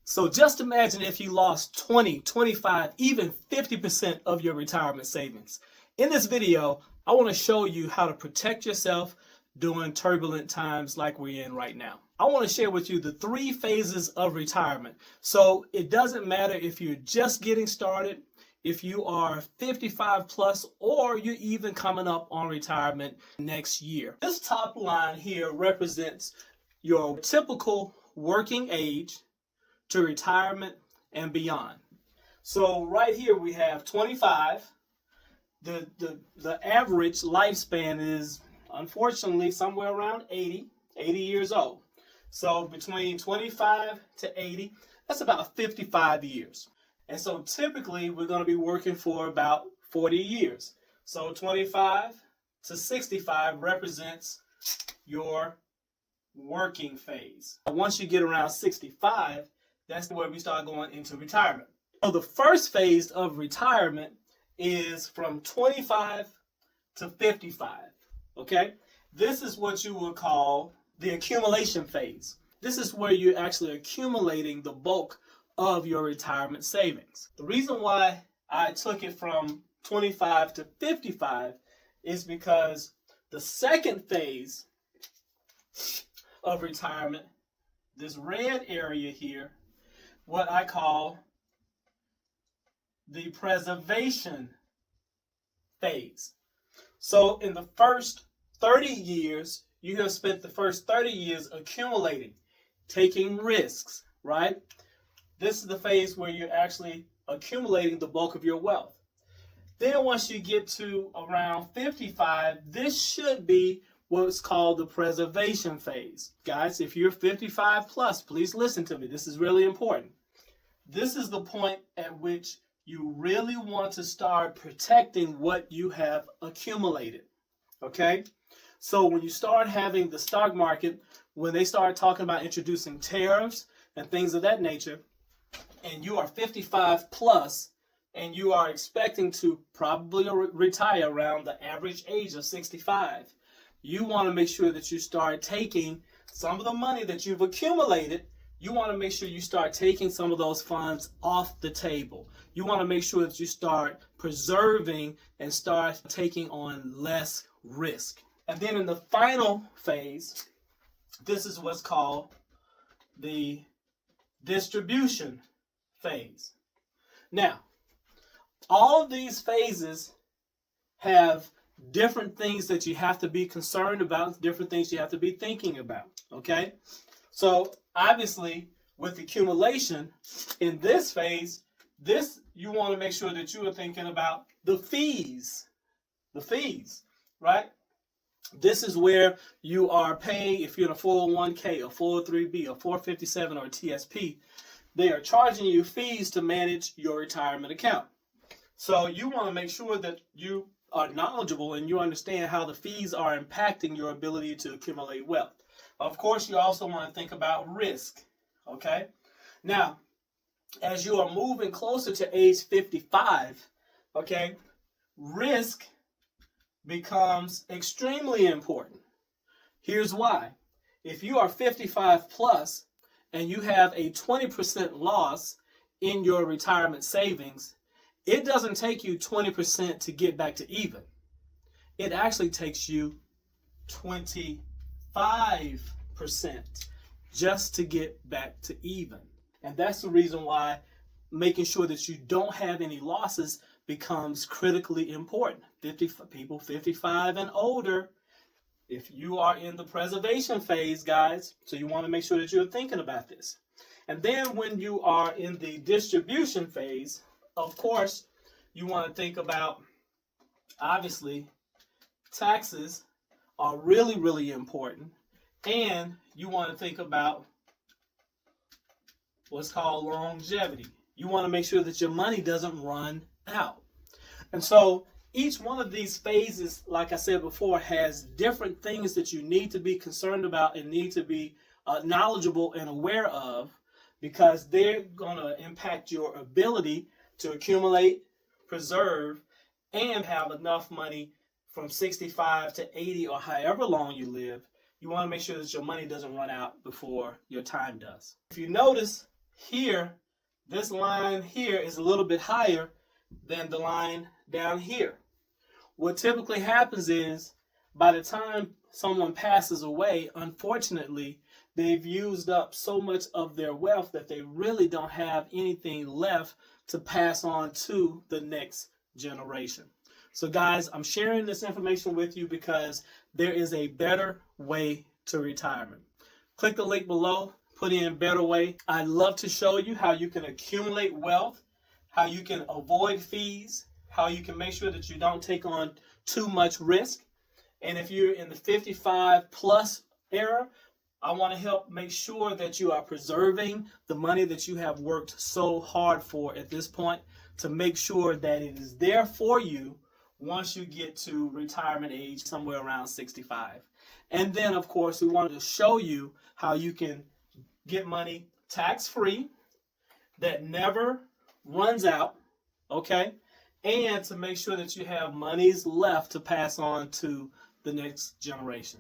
So just imagine if you lost 20, 25, even 50% of your retirement savings. In this video, I want to show you how to protect yourself during turbulent times like we're in right now. I want to share with you the 3 phases of retirement. So it doesn't matter if you're just getting started, if you are 55 plus, or you're even coming up on retirement next year. This top line here represents your typical working age to retirement and beyond. So right here we have 25. The average lifespan is unfortunately somewhere around 80 years old. So between 25 to 80, that's about 55 years. And so typically we're going to be working for about 40 years. So 25 to 65 represents your working phase. Once you get around 65, that's where we start going into retirement. So the first phase of retirement is from 25 to 55, okay? This is what you would call the accumulation phase. This is where you're actually accumulating the bulk of your retirement savings. The reason why I took it from 25 to 55 is because the second phase of retirement, this red area here, what I call the preservation phase. So in the first 30 years, you have spent the first 30 years accumulating, taking risks, right? This is the phase where you're actually accumulating the bulk of your wealth. Then once you get to around 55, this should be what's called the preservation phase. Guys, if you're 55 plus, please listen to me. This is really important. This is the point at which you really want to start protecting what you have accumulated, okay? So when you start having the stock market, when they start talking about introducing tariffs and things of that nature, and you are 55 plus, and you are expecting to probably retire around the average age of 65, you want to make sure that you start taking some of the money that you've accumulated. You want to make sure you start taking some of those funds off the table. You want to make sure that you start preserving and start taking on less risk. And then in the final phase, this is what's called the distribution phase. Now, all of these phases have different things that you have to be concerned about, different things you have to be thinking about, okay? So obviously with accumulation in this phase, you want to make sure that you are thinking about the fees, right? This is where you are paying, if you're in a 401k, a 403b, a 457, or a TSP, they are charging you fees to manage your retirement account. So you want to make sure that you are knowledgeable and you understand how the fees are impacting your ability to accumulate wealth. Of course, you also want to think about risk, okay? Now, as you are moving closer to age 55, okay, risk becomes extremely important. Here's why. If you are 55 plus and you have a 20% loss in your retirement savings, it doesn't take you 20% to get back to even. It actually takes you 25% just to get back to even. And that's the reason why making sure that you don't have any losses becomes critically important. People 55 and older, if you are in the preservation phase, guys, so you want to make sure that you're thinking about this. And then when you are in the distribution phase, of course, you want to think about, obviously, taxes are really, really important. And you want to think about what's called longevity. You want to make sure that your money doesn't run out. And so each one of these phases, like I said before, has different things that you need to be concerned about and need to be knowledgeable and aware of, because they're going to impact your ability to accumulate, preserve, and have enough money from 65 to 80 or however long you live. You want to make sure that your money doesn't run out before your time does. If you notice, here, this line here is a little bit higher than the line down here. What typically happens is by the time someone passes away, unfortunately, they've used up so much of their wealth that they really don't have anything left to pass on to the next generation. So guys, I'm sharing this information with you because there is a better way to retirement. Click the link below, put in better way. I'd love to show you how you can accumulate wealth, how you can avoid fees, how you can make sure that you don't take on too much risk. And if you're in the 55 plus era, I want to help make sure that you are preserving the money that you have worked so hard for at this point, to make sure that it is there for you once you get to retirement age, somewhere around 65. And then, of course, we wanted to show you how you can get money tax-free that never runs out, okay? And to make sure that you have monies left to pass on to the next generation.